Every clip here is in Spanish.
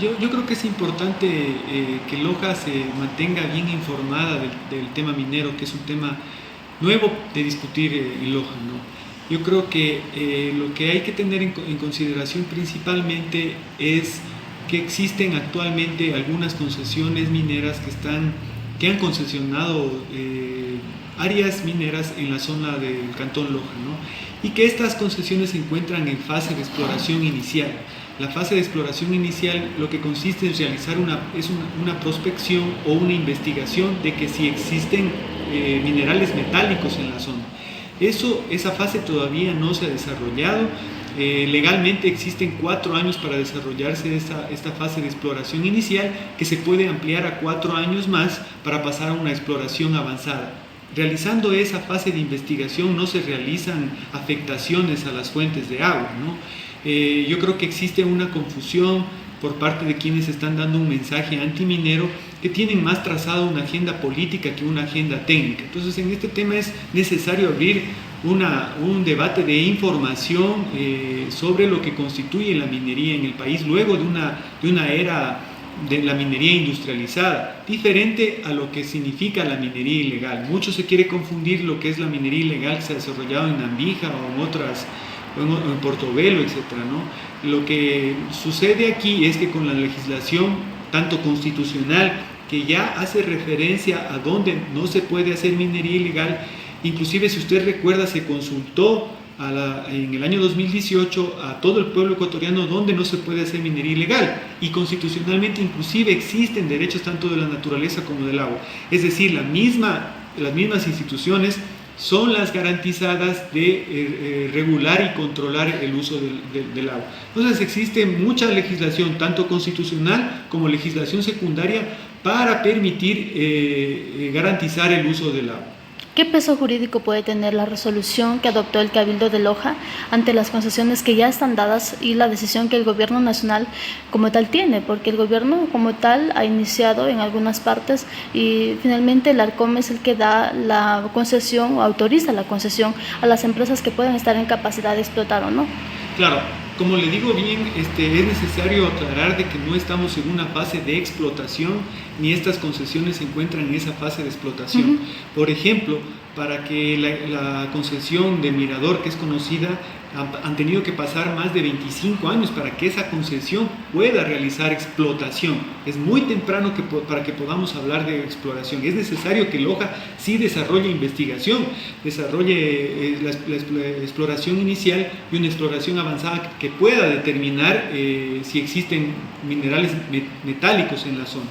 Yo creo que es importante que Loja se mantenga bien informada del tema minero, que es un tema nuevo de discutir en Loja, ¿no? Yo creo que lo que hay que tener en consideración principalmente es que existen actualmente algunas concesiones mineras que han concesionado áreas mineras en la zona del Cantón Loja, ¿no? Y que estas concesiones se encuentran en fase de exploración inicial. La fase de exploración inicial lo que consiste en realizar una prospección o una investigación de que si existen minerales metálicos en la zona. Esa fase todavía no se ha desarrollado. Legalmente existen 4 años para desarrollarse esta fase de exploración inicial, que se puede ampliar a 4 años más para pasar a una exploración avanzada. Realizando esa fase de investigación no se realizan afectaciones a las fuentes de agua, ¿no? Yo creo que existe una confusión por parte de quienes están dando un mensaje antiminero, que tienen más trazado una agenda política que una agenda técnica. Entonces, en este tema es necesario abrir un debate de información sobre lo que constituye la minería en el país luego de una era de la minería industrializada, diferente a lo que significa la minería ilegal. Mucho se quiere confundir lo que es la minería ilegal que se ha desarrollado en Nambija o en otras, en Portobelo, etcétera, ¿no? Lo que sucede aquí es que con la legislación, tanto constitucional, que ya hace referencia a dónde no se puede hacer minería ilegal, inclusive si usted recuerda, se consultó en el año 2018 a todo el pueblo ecuatoriano donde no se puede hacer minería ilegal, y constitucionalmente inclusive existen derechos tanto de la naturaleza como del agua. Es decir, las mismas instituciones son las garantizadas de regular y controlar el uso del agua. Entonces existe mucha legislación, tanto constitucional como legislación secundaria, para permitir garantizar el uso del agua. ¿Qué peso jurídico puede tener la resolución que adoptó el Cabildo de Loja ante las concesiones que ya están dadas y la decisión que el gobierno nacional como tal tiene? Porque el gobierno como tal ha iniciado en algunas partes y finalmente el Arcom es el que da la concesión o autoriza la concesión a las empresas que pueden estar en capacidad de explotar o no. Claro, como le digo bien, es necesario aclarar de que no estamos en una fase de explotación, ni estas concesiones se encuentran en esa fase de explotación. Por ejemplo, para que la concesión de Mirador, que es conocida, han tenido que pasar más de 25 años para que esa concesión pueda realizar explotación. Es muy temprano para que podamos hablar de exploración. Es necesario que Loja sí desarrolle investigación, desarrolle la exploración inicial y una exploración avanzada que pueda determinar si existen minerales metálicos en la zona.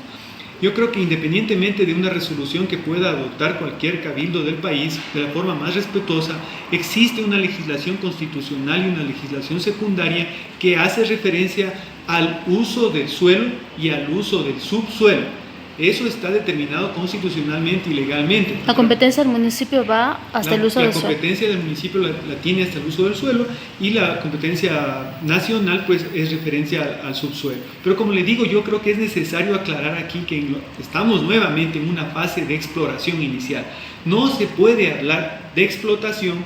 Yo creo que independientemente de una resolución que pueda adoptar cualquier cabildo del país de la forma más respetuosa, existe una legislación constitucional y una legislación secundaria que hace referencia al uso del suelo y al uso del subsuelo. Eso está determinado constitucionalmente y legalmente. La competencia del municipio va hasta el uso del suelo. La competencia del municipio la tiene hasta el uso del suelo, y la competencia nacional pues es referencia al subsuelo. Pero como le digo, yo creo que es necesario aclarar aquí que estamos nuevamente en una fase de exploración inicial. No se puede hablar de explotación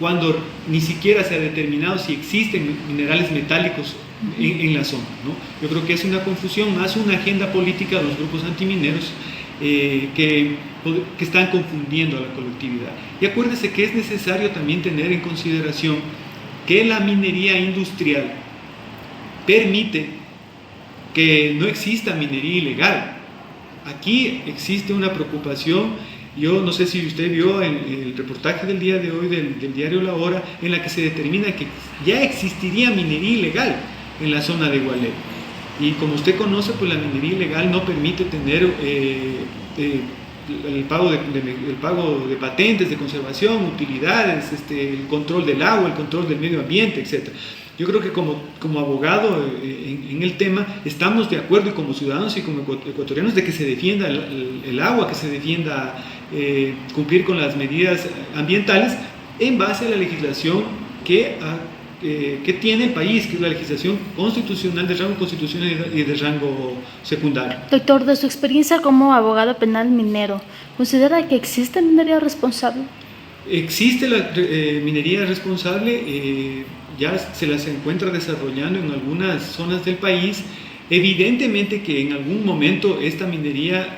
cuando ni siquiera se ha determinado si existen minerales metálicos en la zona, ¿no? Yo creo que es una confusión, más una agenda política de los grupos antimineros que están confundiendo a la colectividad. Y acuérdese que es necesario también tener en consideración que la minería industrial permite que no exista minería ilegal. Aquí existe una preocupación. Yo no sé si usted vio el reportaje del día de hoy del diario La Hora, en la que se determina que ya existiría minería ilegal en la zona de Gualey. Y como usted conoce, pues la minería ilegal no permite tener el pago de patentes de conservación, utilidades, el control del agua, el control del medio ambiente, etc. Yo creo que como abogado en el tema estamos de acuerdo, y como ciudadanos y como ecuatorianos, de que se defienda el agua, que se defienda cumplir con las medidas ambientales en base a la legislación que tiene el país, que es la legislación constitucional, de rango constitucional y de rango secundario. Doctor, de su experiencia como abogado penal minero, ¿considera que existe minería responsable? Existe la minería responsable, ya se las encuentra desarrollando en algunas zonas del país. Evidentemente que en algún momento esta minería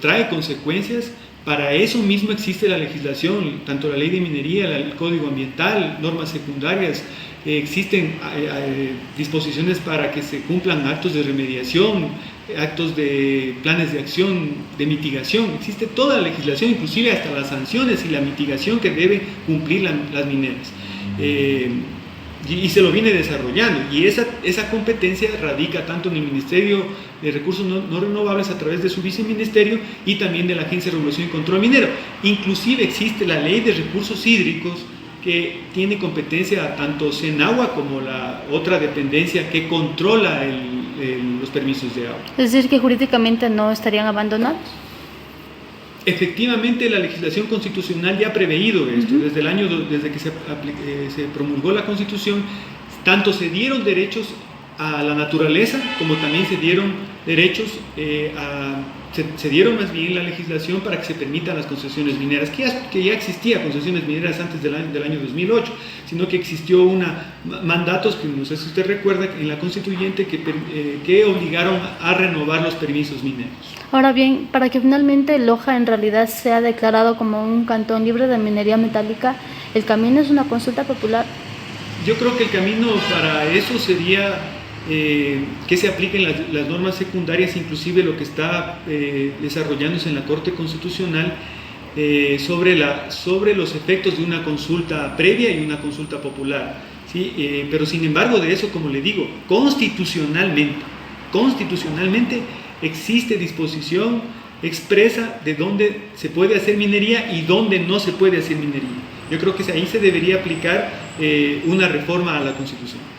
trae consecuencias. Para eso mismo existe la legislación, tanto la ley de minería, el código ambiental, normas secundarias, existen disposiciones para que se cumplan actos de remediación, actos de planes de acción, de mitigación. Existe toda la legislación, inclusive hasta las sanciones y la mitigación que deben cumplir las mineras. Y se lo viene desarrollando, y esa competencia radica tanto en el Ministerio de Recursos no Renovables a través de su viceministerio y también de la Agencia de Regulación y Control Minero. Inclusive existe la Ley de Recursos Hídricos que tiene competencia tanto Senagua como la otra dependencia que controla los permisos de agua. Es decir, que jurídicamente no estarían abandonados. Efectivamente, la legislación constitucional ya ha preveído esto. Desde que se promulgó la Constitución, tanto se dieron derechos a la naturaleza como también se dieron derechos se dieron más bien la legislación para que se permitan las concesiones mineras, que ya existía concesiones mineras antes del año 2008, sino que existió mandatos que no sé si usted recuerda en la constituyente que obligaron a renovar los permisos mineros. Ahora bien, para que finalmente Loja en realidad sea declarado como un cantón libre de minería metálica, ¿el camino es una consulta popular? Yo creo que el camino para eso sería que se apliquen las normas secundarias, inclusive lo que está desarrollándose en la Corte Constitucional sobre los efectos de una consulta previa y una consulta popular, ¿sí? Pero sin embargo de eso, como le digo, constitucionalmente existe disposición expresa de dónde se puede hacer minería y dónde no se puede hacer minería. Yo creo que ahí se debería aplicar una reforma a la Constitución.